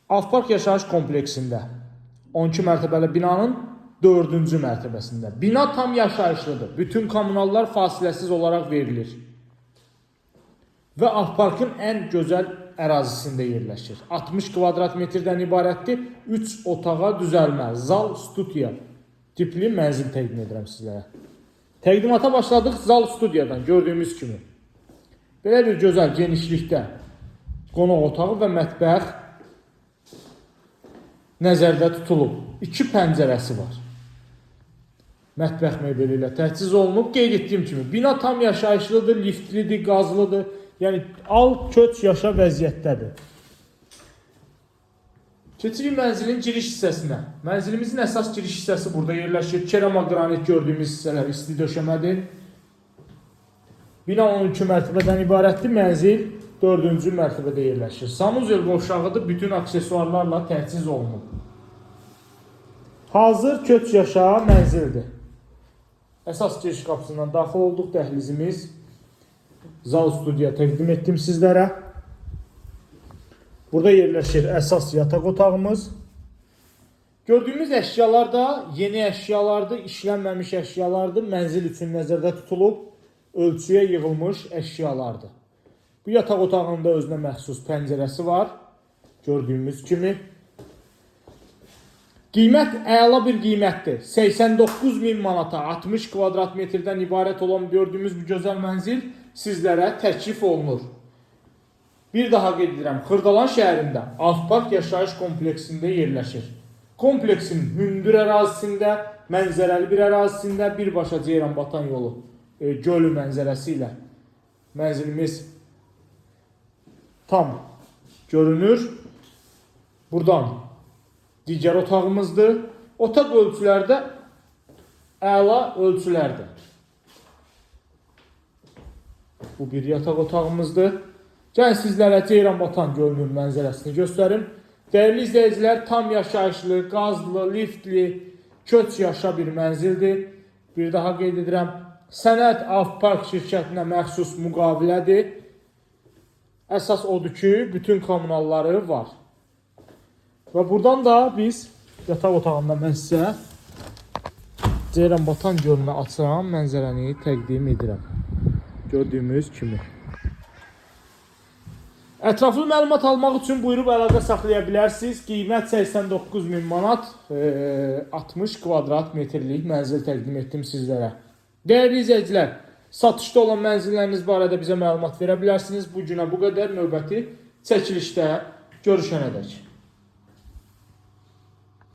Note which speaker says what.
Speaker 1: Avpark yaşayış kompleksində 12 mərtəbəli binanın 4-cü mərtəbəsində. Bina tam yaşayışlıdır. Bütün kommunallar fasiləsiz olaraq verilir. Və Avparkın ən gözəl ərazisində yerləşir. 60 kvadrat metrdən ibarətdir. 3 otağa düzəlmə, zal, studiya tipli mənzil təqdim edirəm sizlərə. Təqdimata başladıq zal studiyadan gördüyümüz kimi. Belə bir gözəl genişlikdə qonaq otağı və mətbəx nəzərdə tutulub. 2 pəncərəsi var. Mətbəx mebeli ilə təchiz olunub. Qeyd etdiyim kimi bina tam yaşayışlıdır, liftlidir, qazlıdır. Yəni al, köç, yaşa vəziyyətdədir. Keçirik mənzilin giriş hissəsinə. Mənzilimizin əsas giriş hissəsi burada yerləşir. Keramogranit gördüyümüz hissələr isti döşəmədir. Bina 12 mərtəbədən ibarətdir. Mənzil 4-cü mərtəbədə yerləşir. Sanuzel qovşağıdır. Bütün aksesuarlarla təchiz olunub. Hazır köç yaşa mənzildir. Əsas giriş qapısından daxil olduq. Dəhlizimiz zal studiya təqdim etdim sizlərə. Burada yerləşir əsas yataq otağımız. Gördüyümüz əşyalar da yeni əşyalardır, işlənməmiş əşyalardır. Mənzil üçün nəzərdə tutulub, ölçüyə yığılmış əşyalardır. Bu yataq otağında özünə məxsus pəncərəsi var. Gördüyümüz kimi. Qiymət əla bir qiymətdir. 89.000 manata 60 kvadrat metrdən ibarət olan gördüyümüz bu gözəl mənzil sizlərə təklif olunur. Bir daha qeyd edirəm, Xırdalan şəhərində Avpark yaşayış kompleksində yerləşir. Kompleksin hündür ərazisində, mənzərəli bir ərazisində birbaşa Ceyranbatan yolu, gölü mənzərəsi ilə mənzilimiz tam görünür. Buradan digər otağımızdır. Otaq ölçüləri də əla ölçülərdir. Bu bir yataq otağımızdır. Gəlin sizlərə Ceyranbatan gölünün mənzərəsini göstərim. Dəyərli izləyicilər, tam yaşayışlı, qazlı, liftli, köç yaşa bir mənzildir. Bir daha qeyd edirəm, Sənət Avpark şirkətinə məxsus müqavilədir. Əsas odur ki, bütün kommunalları var. Və buradan da biz yataq otağında mən sizə Ceyranbatan gölünə açılan mənzərəni təqdim edirəm. Gördüyümüz kimi. Ətraflı məlumat almaq üçün buyurub əlaqə saxlaya bilərsiniz. Qiymət 89.000 manat, 60 kvadrat metrlik mənzil təqdim etdim sizlərə. Dəyərli izləyicilər, satışda olan mənzilləriniz barədə bizə məlumat verə bilərsiniz. Bu günə bu qədər, növbəti çəkilişdə görüşənədək.